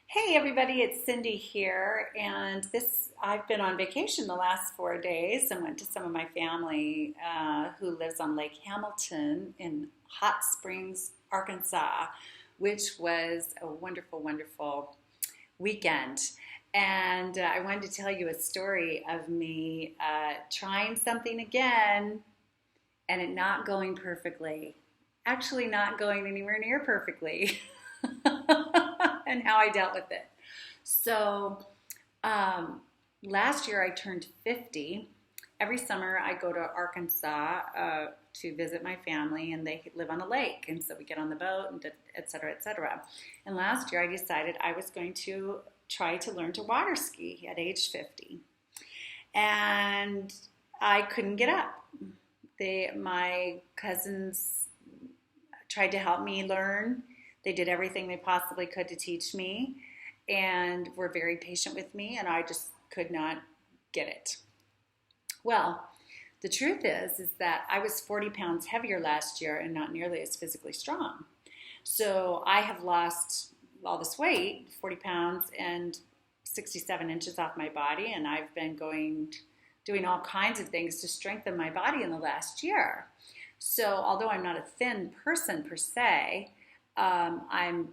Hey everybody, it's Cindy here, and I've been on vacation the last 4 days and went to some of my family who lives on Lake Hamilton in Hot Springs, Arkansas, which was a wonderful, wonderful weekend. And I wanted to tell you a story of me trying something again and it not going perfectly. Actually, not going anywhere near perfectly. And how I dealt with it. So last year I turned 50. Every summer I go to Arkansas to visit my family, and they live on a lake. And so we get on the boat, and et cetera, et cetera. And last year I decided I was going to try to learn to water ski at age 50. And I couldn't get up. My cousins tried to help me learn. They did everything they possibly could to teach me and were very patient with me, and I just could not get it. Well, the truth is that I was 40 pounds heavier last year and not nearly as physically strong. So I have lost all this weight, 40 pounds and 67 inches off my body, and I've been doing all kinds of things to strengthen my body in the last year. So although I'm not a thin person per se, I'm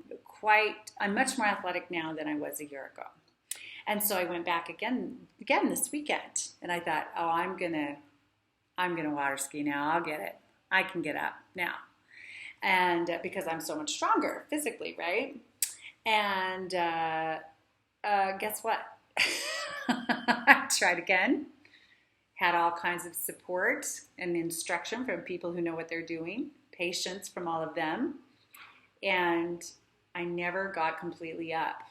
much more athletic now than I was a year ago. And so I went back again this weekend, and I thought, oh, I'm gonna water ski now. I'll get it. I can get up now. And because I'm so much stronger physically, right? And guess what? I tried again. Had all kinds of support and instruction from people who know what they're doing, patience from all of them. And I never got completely up.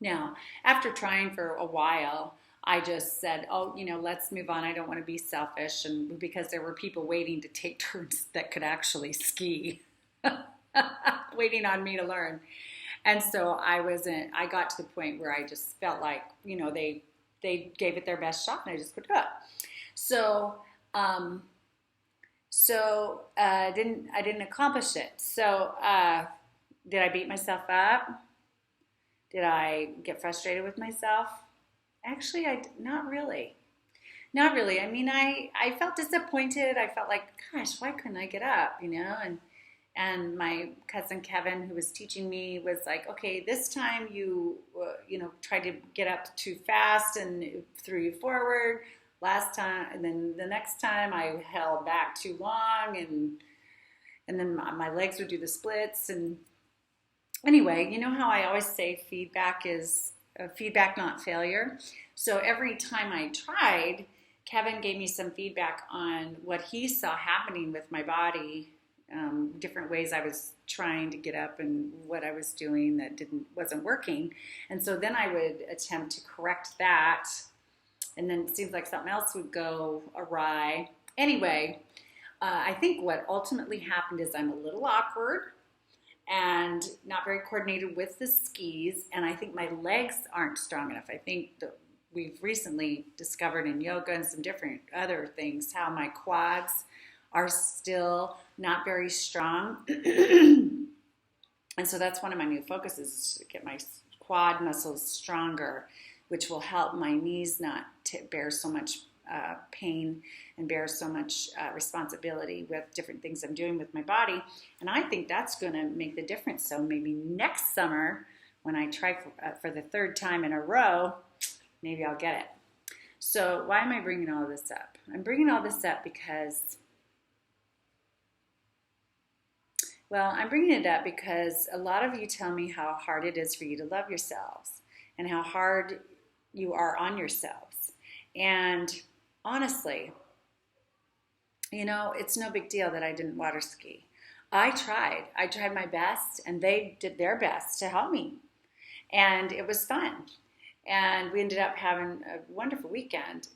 Now, after trying for a while, I just said, oh, let's move on. I don't want to be selfish. And because there were people waiting to take turns that could actually ski, waiting on me to learn. And so I got to the point where I just felt like, they gave it their best shot and I just couldn't do it. So I didn't accomplish it. So did I beat myself up? Did I get frustrated with myself? Actually, not really. Not really. I mean, I felt disappointed. I felt like, gosh, why couldn't I get up? And my cousin Kevin, who was teaching me, was like, okay, this time you tried to get up too fast and it threw you forward. Last time, and then the next time I held back too long, and then my legs would do the splits. And anyway, you know how I always say feedback is feedback, not failure. So every time I tried, Kevin gave me some feedback on what he saw happening with my body, different ways I was trying to get up and what I was doing that wasn't working. And so then I would attempt to correct that. And then it seems like something else would go awry. Anyway, I think what ultimately happened is I'm a little awkward and not very coordinated with the skis. And I think my legs aren't strong enough. I think that we've recently discovered in yoga and some different other things how my quads are still not very strong. And so that's one of my new focuses, is to get my quad muscles stronger, which will help my knees not bear so much pain and bear so much responsibility with different things I'm doing with my body. And I think that's going to make the difference. So maybe next summer, when I try for the third time in a row, maybe I'll get it. So why am I bringing all this up? I'm bringing all this up because, I'm bringing it up because a lot of you tell me how hard it is for you to love yourselves and how hard you are on yourselves. And honestly, it's no big deal that I didn't water ski. I tried my best, and they did their best to help me. And it was fun. And we ended up having a wonderful weekend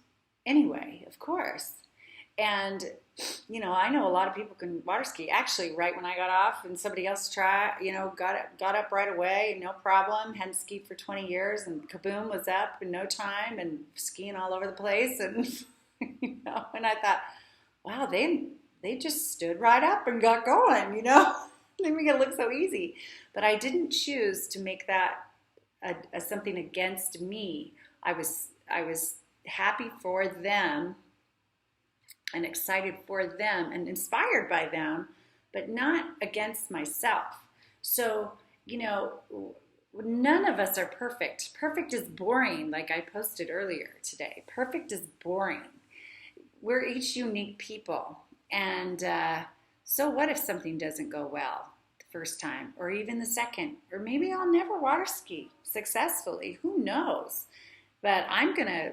anyway, of course. And, I know a lot of people can water ski. Actually, right when I got off and somebody else got up right away, no problem. Hadn't skied for 20 years, and kaboom, was up in no time and skiing all over the place. And, and I thought, wow, they just stood right up and got going, They make it look so easy. But I didn't choose to make that a something against me. I was happy for them and excited for them and inspired by them, but not against myself. So, you know, none of us are perfect. Perfect is boring, like I posted earlier today. Perfect is boring. We're each unique people. And so, what if something doesn't go well the first time, or even the second? Or maybe I'll never water ski successfully. Who knows? But I'm gonna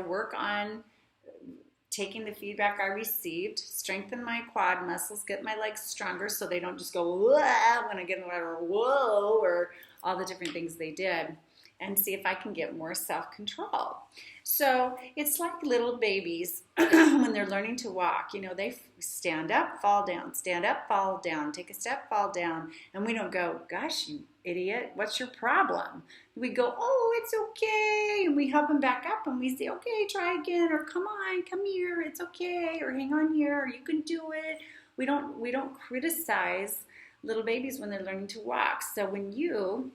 work on taking the feedback I received, strengthen my quad muscles, get my legs stronger so they don't just go whoa when I get in the water, whoa, or all the different things they did, and see if I can get more self-control. So it's like little babies when they're learning to walk. They stand up, fall down, stand up, fall down, take a step, fall down. And we don't go, gosh, you idiot, what's your problem? We go, oh, it's okay. And we help them back up and we say, okay, try again, or come on, come here, it's okay, or hang on here, or you can do it. We don't criticize little babies when they're learning to walk. So when you,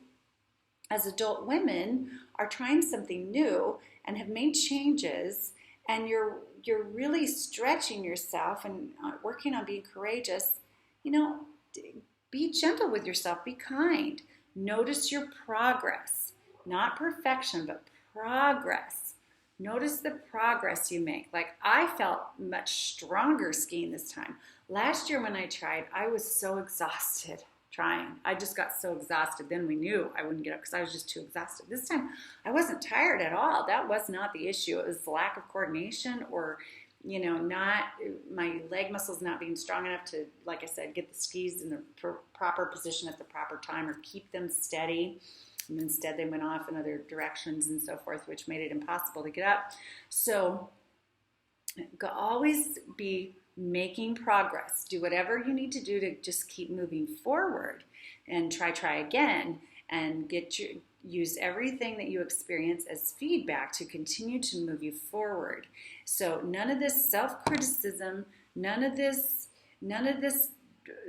as adult women, are trying something new and have made changes, and you're really stretching yourself and working on being courageous, be gentle with yourself, be kind. Notice your progress, not perfection, but progress. Notice the progress you make. Like, I felt much stronger skiing this time. Last year when I tried, I was so exhausted trying. I just got so exhausted. Then we knew I wouldn't get up because I was just too exhausted. This time, I wasn't tired at all. That was not the issue. It was the lack of coordination, or not my leg muscles not being strong enough to, like I said, get the skis in the proper position at the proper time or keep them steady. And instead, they went off in other directions and so forth, which made it impossible to get up. So always be making progress. Do whatever you need to do to just keep moving forward, and try again, and use everything that you experience as feedback to continue to move you forward. So none of this self-criticism, none of this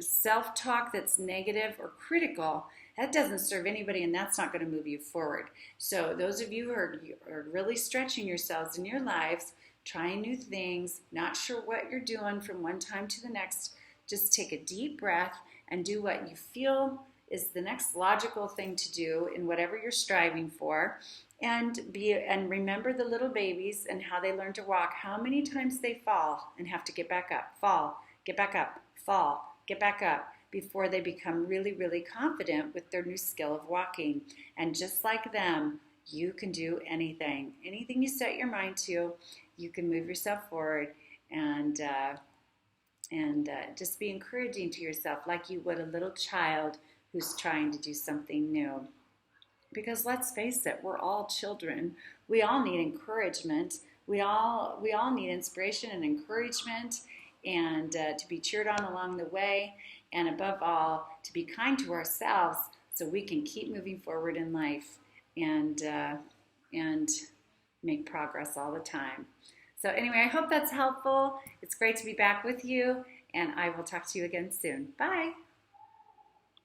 self-talk that's negative or critical, that doesn't serve anybody, and that's not going to move you forward. So those of you who are really stretching yourselves in your lives, trying new things, not sure what you're doing from one time to the next, just take a deep breath and do what you feel is the next logical thing to do in whatever you're striving for. And remember the little babies and how they learn to walk, how many times they fall and have to get back up, fall, get back up, fall, get back up, before they become really, really confident with their new skill of walking. And just like them, you can do anything. Anything you set your mind to, you can move yourself forward, and just be encouraging to yourself like you would a little child who's trying to do something new. Because let's face it, we're all children. We all need encouragement. We all need inspiration and encouragement, and to be cheered on along the way, and above all, to be kind to ourselves so we can keep moving forward in life and make progress all the time. So anyway, I hope that's helpful. It's great to be back with you, and I will talk to you again soon. Bye.